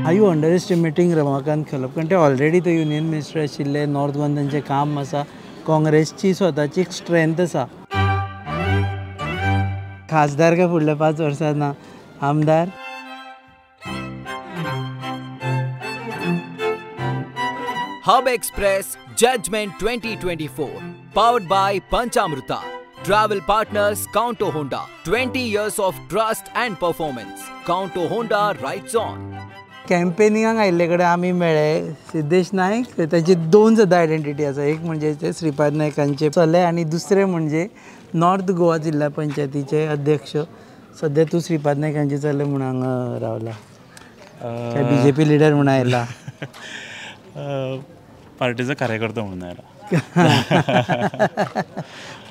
R you underestimating Ramakant Khalap कारण ते already ते युनियन मिनिस्टर आशिल्ले नॉर्थ गोवान तांचें काम आसा काँग्रेसची स्वताची स्ट्रेंथ आसा खासदार काय फुडल्या 5 वर्सां ना आमदार Hub Express Judgment 2024 powered by Panchamrita. Travel partners Counto Honda. 20 years of trust and performance. Counto Honda rides on. कॅम्पेनिंगाक आयिल्ले कडेन आमी मेळ्ळे सिद्धेश नायक ताची 2 सुद्दां आयडेंटिटी आसा एक म्हणजे ते श्रीपाद नायकांचे चले आनी दुसरे म्हणजे नॉर्थ गोवा जिल्हा पंचायतीचे अध्यक्ष सध्या तूं श्रीपाद नायकांचे चले म्हूण हांगा रावला BJP लिडर म्हूण आयला पार्टीचो कार्यकर्तो म्हणून आयला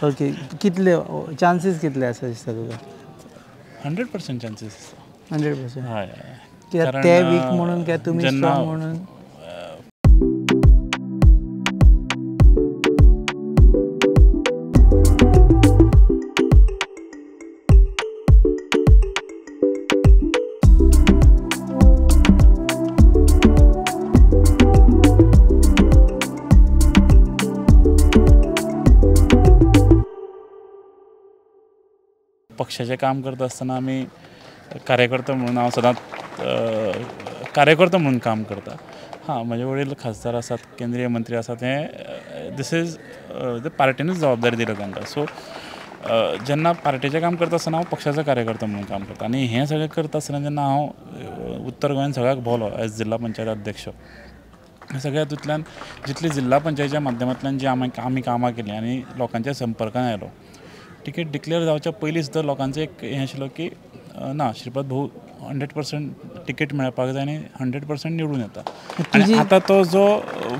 ओके कितले चान्सीस कितले आसा दिसता तुका 100% चान्सीस 100% हय कित्याक ते वीक म्हणून काय तुमी स्ट्रॉंग म्हणून पक्षाचें काम करता आसतना आमी कार्यकर्तो म्हणून हांव सदांच कार्यकर्तो म्हणून काम करता हां म्हजे वडील खासदार आसात केंद्रीय मंत्री आसात हे दीस इज पार्टीनूच जबाबदारी दिल्या तांकां सो जेन्ना पार्टीचें काम करता आसतना हांव पक्षाचो कार्यकर्तो म्हणून काम करता आनी हें सगळें करता आसतना जेन्ना हांव उत्तर गोंयान सगळ्याक भोंवलो एज जिल्हा पंचायत अध्यक्ष सगळ्या हातूंतल्यान जितली जिल्हा पंचायतीच्या माध्यमांतल्यान जी आमी कामां केलीं आनी लोकांच्या संपर्कांत आयलो टिकेट डिक्लेअर जावच्या पयलीं सुद्दां लोकांचो एक हें आशिल्लो की ना श्रीपाद भाऊ 100% टिकेट मेळपाक जाय आनी 100% निवडून येता आनी आतां तो जो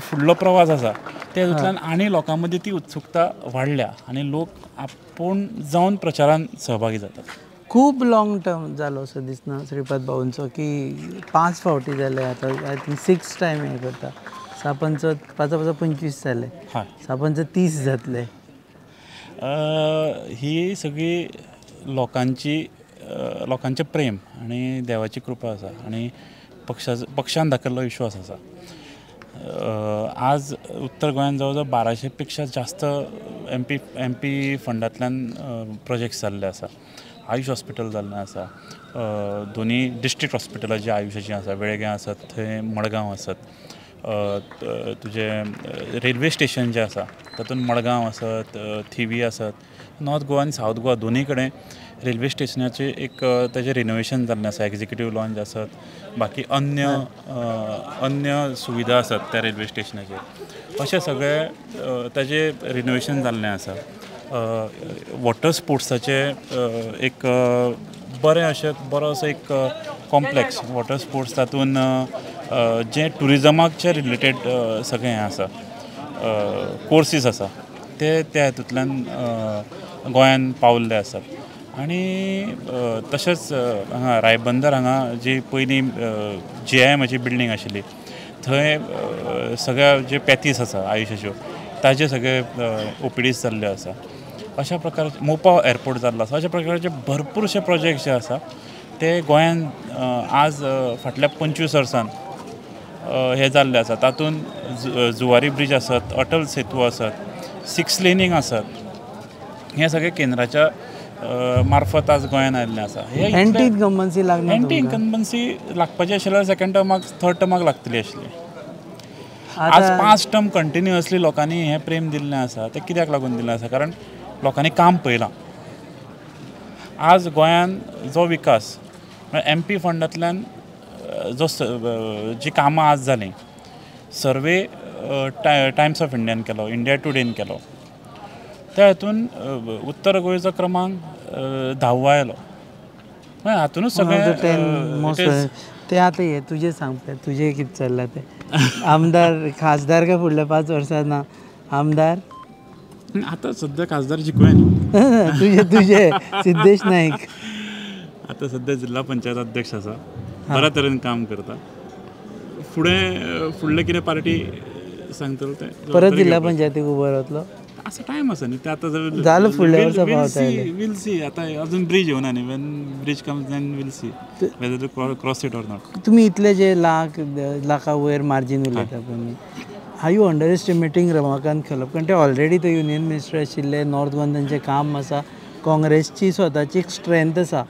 फुडलो प्रवास आसा त्या हातूंतल्यान आनी लोकां मदीं ती उत्सुकता वाडल्या आनी लोक आपूण जावन प्रचारान सहभागी जातात खूब लॉंग टर्म जालो असो दिसना श्रीपाद भाऊंचो की 5 फावटी जाले आतां आय थिंक 6 टायम हें करता 5-5-25 जाले हय 6-30 जातले ही सगळी लोकांचें प्रेम आनी देवाची कृपा आसा आनी पक्षान दाखयल्लो विश्वास आसा आज उत्तर गोंयान जवळ जवळ 1200 पेक्षा जास्त MP फंडांतल्यान प्रोजेक्ट्स जाल्ले आसा आयुष हॉस्पिटल जाल्लें आसा दोनी डिस्ट्रिक्ट हॉस्पिटलां जी आयुशाची आसा वेळग्यां आसात थंय मडगांव आसात तुजे रेल्वे स्टेशन जें आसा तातूंत मडगांव आसत थिवी आसत नॉर्थ गोवा आनी सावथ गोवा दोनी कडेन रेल्वे स्टेशनाचें एक ताजें रिनोवेशन जाल्लें आसा एक्झिक्युटीव लॉन्च आसत बाकी अन्य सुविधा आसात त्या रेल्वे स्टेशनाचेर अशें सगळें ताजें रिनोवेशन जाल्लें आसा वॉटर स्पोर्ट्साचें एक बरो असो एक कॉम्प्लेक्स वॉटर स्पोर्ट्स तातूंत जें टुरिजमाचे रिलेटेड सगळें हें आसा कोर्सीस आसा ते त्या हातूंतल्यान गोंयान पावल्ले आसात आनी तशेंच हांगा रायबंदर हांगा जी पयलीं JIMची बिल्डींग आशिल्ली थंय सगळ्या जे पॅथीस आसा आयुशाच्यो ताजे सगळे OPDs जाल्ले आसा अशा प्रकारचे मोपा एअरपोर्ट जाल्लो आसा अशा प्रकारचे भरपूरशे प्रोजेक्ट जे आसा ते गोंयान आज फाटल्या 25 वर्सान हे जाल्ले आसा तातूंत जुवारी ब्रिज आसत अटल सेतू आसत 6 लेनींग आसत हे सगळे केंद्राच्या मार्फत आज गोंयान आयिल्लें आसा एंटी इनकम्बन्सी लागना एंटी इनकम्बन्सी लागपाची आशिल्ल्यार सेकंड टर्माक थर्ड टर्माक लागतली आशिल्ली आज 5 टर्म कंटिन्युअसली लोकांनी हें प्रेम दिल्लें आसा तें कित्याक लागून दिल्लें आसा कारण लोकांनी काम पळयलां आज गोंयान जो विकास MP फंडांतल्यान जो जी कामां आज जालीं सर्वे टायम्स ऑफ इंडियान केलो इंडिया टुडेन केलो त्या हातून उत्तर गोंयचो क्रमांक 10वा आयलो हातूनच सगळें ते आतां हे तुजें सांग तुजें कितें चल्लां तें आमदार खासदार काय फुडल्या 5 वर्सां ना आमदार आतां सद्या खासदार जिखूय तुजे सिद्धेश नायक आतां सद्या जिल्हा पंचायत अध्यक्ष आसा बऱ्या तरेन काम करता फुडलें कितें पार्टी सांगतलो तें परत जिल्हा पंचायतीक उबो रावतलो असं टाइम आसा न्ही ते आतां झालं फुडल्या वर्सा पावता विल सी आतां अजून ब्रिज येवना न्ही when bridge comes then will see whether to cross it or not. तुम्ही इतले जे लाखा वयर मार्जीन उलयता पळय, are you underestimating Ramakant Khalap? कारण ते ऑलरेडी ते युनियन मिनिस्टर आशिल्ले, नॉर्थ गोवन तांचें काम आसा, काँग्रेसची स्वताची एक स्ट्रेंथ आसा.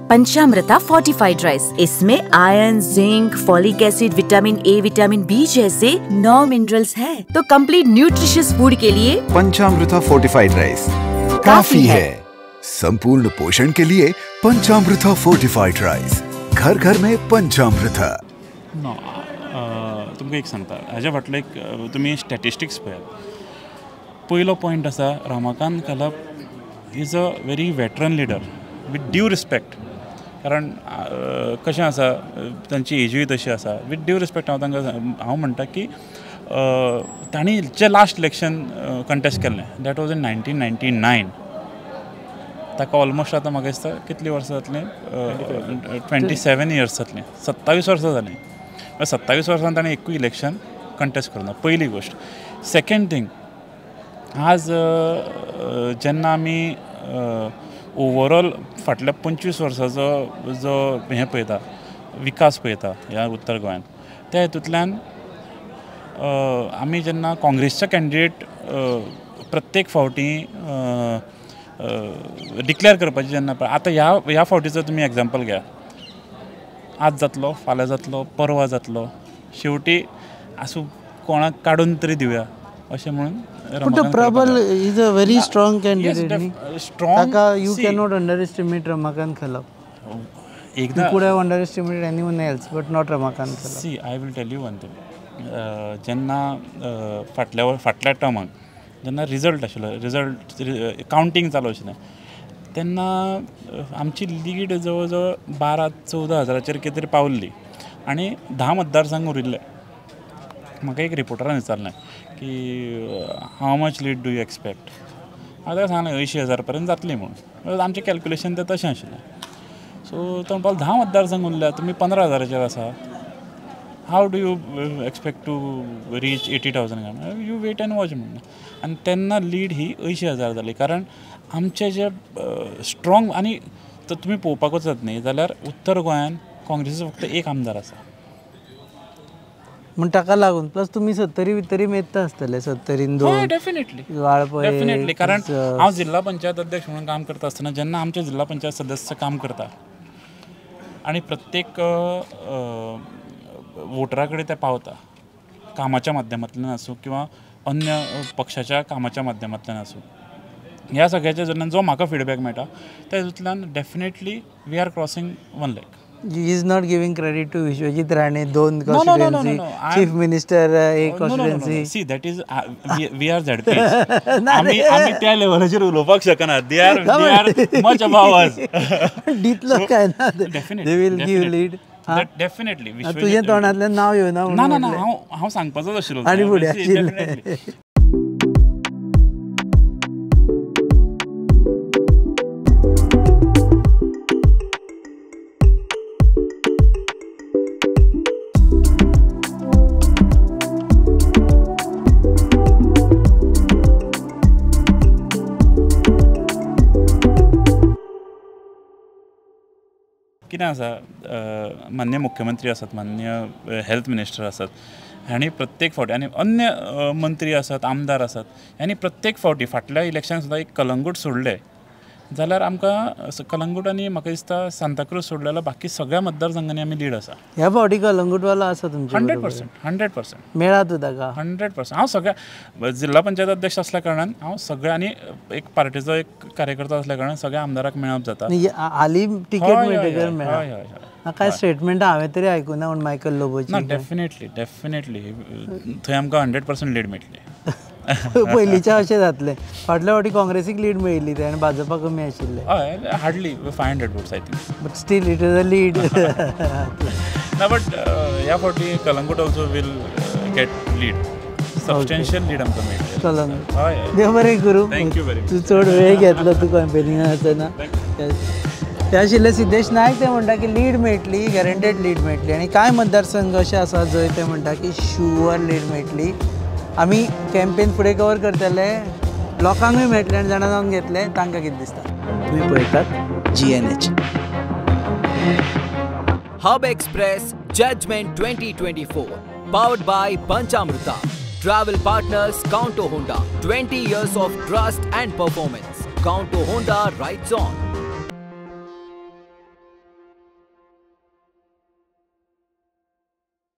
पंचामृता फोर्टिफाइड राइस, इसमें iron, zinc, folic acid, vitamin A, vitamin B जैसे 9 मिनरल्स हैं, तो कंप्लीट न्यूट्रिशियस फूड के लिए पंचामृता फोर्टिफाइड राइस काफी है. संपूर्ण पोषण के लिए पंचामृता फोर्टिफाइड राइस, घर घर में पंचामृता. नो तुमकां एक सांगता, हाज्या फाटलो एक तुमी स्टॅटिस्टिक्स पळयात. पयलो पॉयंट आसा, Ramakant Khalap is a very veteran leader with due respect. कारण कशें आसा, तांची एजूय तशी आसा. विथ ड्यू रिस्पेक्ट हांव म्हणटा की तांणी जे लास्ट इलेक्शन कंटेस्ट केल्लें दॅट वॉज इन 1999. ताका ऑलमोस्ट आतां म्हाका दिसता कितलीं वर्सां जातलीं, 27 इयर्स जातलीं, 27 वर्सां जालीं. 27 वर्सां ताणें एकूय इलेक्शन कंटेस्ट करूना. पयली गोश्ट. सेकेंड थिंग, आज जेन्ना आमी ओवरऑल फाटल्या 25 वर्सांचो जो हें पळयता, विकास पळयता ह्या उत्तर गोंयांत, त्या हेतूंतल्यान आमी जेन्ना काँग्रेसचे कॅन्डिडेट प्रत्येक फावटी डिक्लेअर करपाचें जेन्ना पळय, आतां ह्या फावटीचो तुमी एग्जाम्पल घेया. आज जातलो, फाल्यां जातलो, परवा जातलो, शेवटी आसूं कोणाक काडून तरी दिवया अशें म्हणून. पूण तो प्रबल is a very strong candidate. Strong, you cannot underestimate Ramakant Khalap. एकदां could have underestimated anyone else but not Ramakant Khalap. See I will tell you one thing. जेन्ना फाटल्या टर्माक जेन्ना रिजल्ट आशिल्लो, रिजल्ट कावंटींग चालू आशिल्लें, तेन्ना आमची लीड जवळ जवळ 12-14 हजाराचेर कितें तरी पावल्ली आनी 10 मतदारसंघ उरिल्ले. म्हाका एक रिपोर्टरान विचारलें की how much lead do you expect. हांवें ताका सांगलें 80,000 पर्यंत जातली म्हणून. आमचें कॅल्क्युलेशन तें तशें आशिल्लें. सो तो म्हणपाक 10 मतदारसंघ उरल्या, तुमी 15 हजाराचेर आसा, how do you expect to reach 80,000? You wait and watch म्हणून. आनी तेन्ना लीड ही 80,000 जाली. कारण आमचे जे स्ट्रॉंग, आनी तो तुमी पळोवपाक वचत न्ही जाल्यार उत्तर गोंयांत काँग्रेसीचो फक्त एक आमदार आसा. म्हण ताका लागून प्लस तुमी 70 भितरी मेत्ता आसतले, 70 2. डेफिनेटली. कारण हांव जिल्हा पंचायत अध्यक्ष म्हणून काम करता आसतना जेन्ना आमचे जिल्हा पंचायत सदस्य काम करता आनी प्रत्येक वोटरा कडेन ते पावता, कामाच्या माध्यमांतल्यान आसूं किंवा अन्य पक्षाच्या कामाच्या माध्यमांतल्यान आसूं, ह्या सगळ्याच्या जेन्ना जो म्हाका फीडबॅक मेळटा त्या हितूंतल्यान definitely we are crossing 1 lakh. He is not giving credit to Vishwajit Rane, 2 constituency, chief minister 1 constituency. See, that is we are ZPs. आम्ही त्या लेवलाचेर उलोवपाक शकना. They are much above us. दितलो काय ना, they will give lead. Definitely. तुझ्या तोंडातल्यान नाव येवना म्हणून. ना हांव सांगपाचोच आशिल्लो. आनी फुडें आशिल्लें. कितें आसा, मान्य मुख्यमंत्री आसात, मान्य हेल्थ मिनिस्टर आसात, हांणी प्रत्येक फावटी आनी अन्य मंत्री आसात, आमदार आसात, हांणी प्रत्येक फावटी फाटल्या इलेक्शनाक सुद्दां एक कलंगूट सोडले जाल्यार आमकां कलंगूट आनी म्हाका दिसता सांताक्रूज सोडले जाल्यार बाकी सगळ्या मतदारसंघांनी आमी लीड आसा. ह्या फावटी कलंगूटवालो आसा तुमचे? 100% मेळा तूं ताका? 100%. हांव सगळ्या जिल्हा पंचायत अध्यक्ष आसल्या कारणान हांव सगळ्या आनी एक पार्टीचो एक कार्यकर्तो आसल्या कारणान सगळ्या आमदाराक मेळप जाता. हालीं तिकेट मेळटकर मेळ्ळा? हय. काय स्टेटमेंट हांवें तरी आयकुना म्हण मायकल लोबोची. ना, डेफिनेटली थंय आमकां 100% लीड मेळटली. पयलींच्या अशें जातलें. फाटल्या फावटी काँग्रेसीक लीड मेळिल्ली ते आनी भाजपा कमी आशिल्ले. हय, hardly 500 votes I think. But still it is a lead. ना, बट ह्या फावटी Calangute also will get lead. Substantial lead आमकां मेळटलें. कलंगूट. हय. देव बरें करूं. Thank you very much. तूं चड वेळ घेतलो तूं कॅम्पेनिंगाक आसतना. ते आशिल्ले सिद्धेश नायक, ते म्हणटा की लीड मेळटली, गॅरंटेड लीड मेळटली. आनी कांय मतदारसंघ अशे आसात जंय ते म्हणटा की शुअर लीड मेळटली. आमी कॅम्पेन फुडें कवर करतले. लोकांकूय मेळटलें आनी जाणा जावन घेतले तांकां कितें दिसता तुमी पळयतात GNH. Hub Express Judgment 2024, powered by Panchamrita. Travel partners Counter Honda. 20 years of trust and performance. Counter Honda rides on.